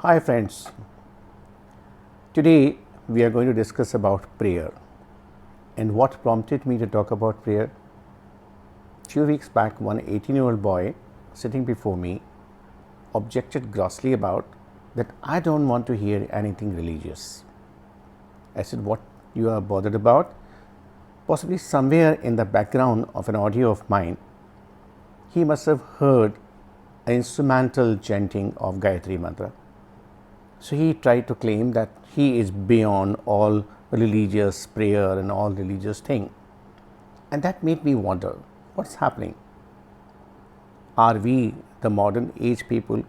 Hi friends, today we are going to discuss about prayer. And what prompted me to talk about prayer? A few weeks back, one 18-year-old boy sitting before me objected grossly about that I don't want to hear anything religious. I said, what you are bothered about? Possibly somewhere in the background of an audio of mine, he must have heard an instrumental chanting of Gayatri Mantra. So he tried to claim that he is beyond all religious prayer and all religious thing. And that made me wonder, what's happening? Are we, the modern age people,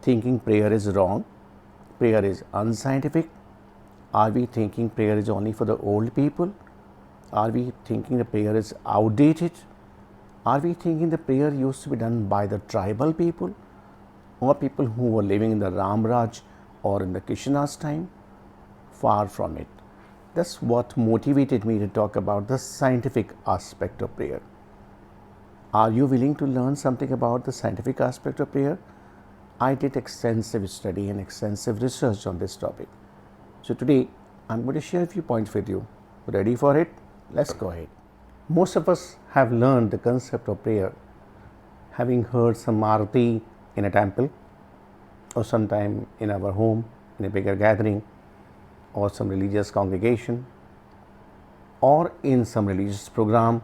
thinking prayer is wrong? Prayer is unscientific? Are we thinking prayer is only for the old people? Are we thinking the prayer is outdated? Are we thinking the prayer used to be done by the tribal people or people who were living in the Ramraj or in the Krishna's time? Far from it. That's what motivated me to talk about the scientific aspect of prayer. Are you willing to learn something about the scientific aspect of prayer? I did extensive study and extensive research on this topic. So today I'm going to share a few points with you. Ready for it? Let's go ahead. Most of us have learned the concept of prayer having heard some arati in a temple or sometime in our home in a bigger gathering or some religious congregation or in some religious program.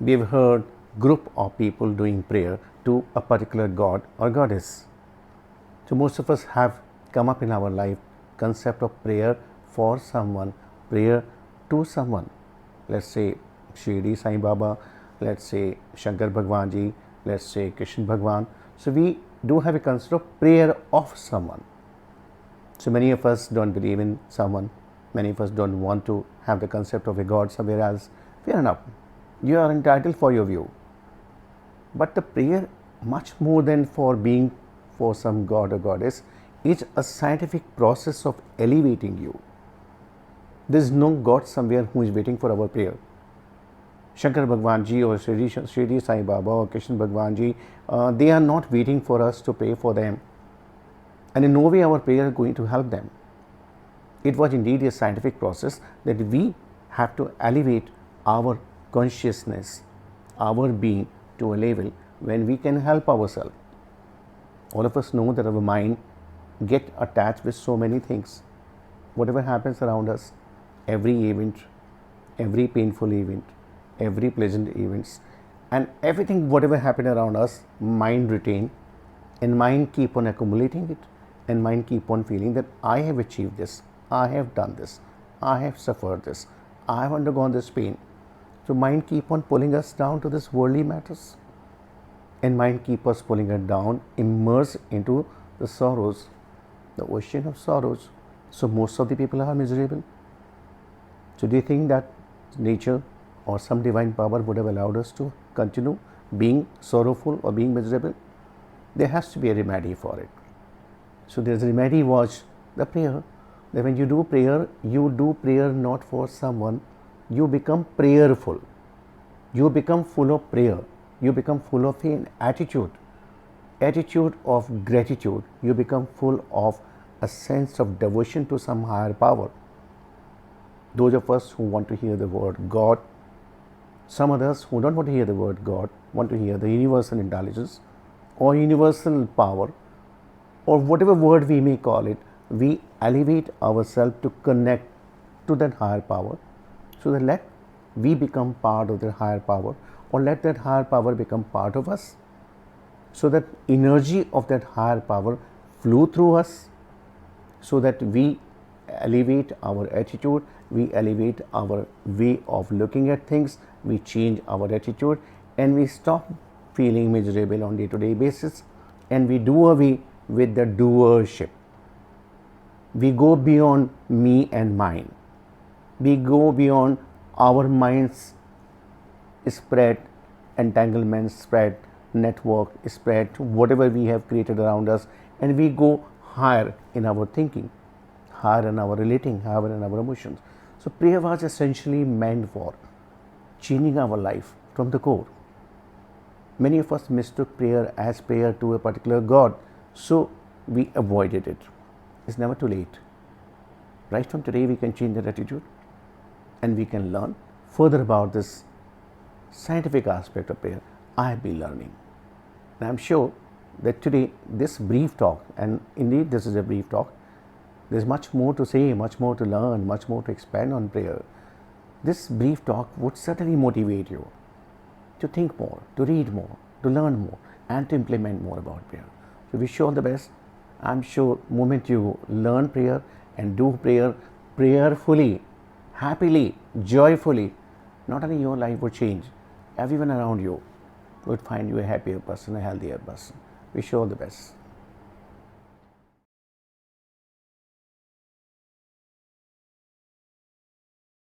We've heard group of people doing prayer to a particular god or goddess. So most of us have come up in our life concept of prayer for someone, prayer to someone. Let's say Shirdi Sai Baba, let's say Shankar Bhagwan Ji, let's say Krishna Bhagwan. So we do have a concept of prayer of someone. So many of us don't believe in someone. Many of us don't want to have the concept of a God somewhere else. Fair enough. You are entitled for your view. But the prayer, much more than for being for some God or goddess, is a scientific process of elevating you. There is no God somewhere who is waiting for our prayer. Shankar Bhagwan Ji or Shirdi Sai Baba or Krishna Bhagwan Ji, they are not waiting for us to pray for them. And in no way our prayer is going to help them. It was indeed a scientific process that we have to elevate our consciousness, our being to a level when we can help ourselves. All of us know that our mind gets attached with so many things. Whatever happens around us, every event, every painful event, every pleasant events, and everything whatever happened around us, mind retain, and mind keep on accumulating it, and mind keep on feeling that I have achieved this, I have done this, I have suffered this, I have undergone this pain. So mind keep on pulling us down to this worldly matters, and mind keep us pulling it down, immerse into the sorrows, the ocean of sorrows. So most of the people are miserable. So do you think that nature or some divine power would have allowed us to continue being sorrowful or being miserable? There has to be a remedy for it. So there's a remedy was the prayer. That when you do prayer not for someone, you become prayerful. You become full of prayer. You become full of an attitude of gratitude. You become full of a sense of devotion to some higher power. Those of us who want to hear the word God, some others who don't want to hear the word God, want to hear the universal intelligence or universal power or whatever word we may call it, we elevate ourselves to connect to that higher power, so that let we become part of that higher power or let that higher power become part of us, so that energy of that higher power flow through us, so that we elevate our attitude, we elevate our way of looking at things, we change our attitude, and we stop feeling miserable on day-to-day basis, and we do away with the doership. We go beyond me and mine. We go beyond our minds spread, entanglement spread, network spread, whatever we have created around us, and we go higher in our thinking, higher in our relating, higher in our emotions. So prayer was essentially meant for changing our life from the core. Many of us mistook prayer as prayer to a particular God, so we avoided it. It's never too late. Right from today, we can change that attitude and we can learn further about this scientific aspect of prayer. I have been learning. And I'm sure that today, this brief talk, and indeed this is a brief talk, there's much more to say, much more to learn, much more to expand on prayer. This brief talk would certainly motivate you to think more, to read more, to learn more, and to implement more about prayer. So wish you all the best. I'm sure the moment you learn prayer and do prayer prayerfully, happily, joyfully, not only your life would change, everyone around you would find you a happier person, a healthier person. Wish you all the best.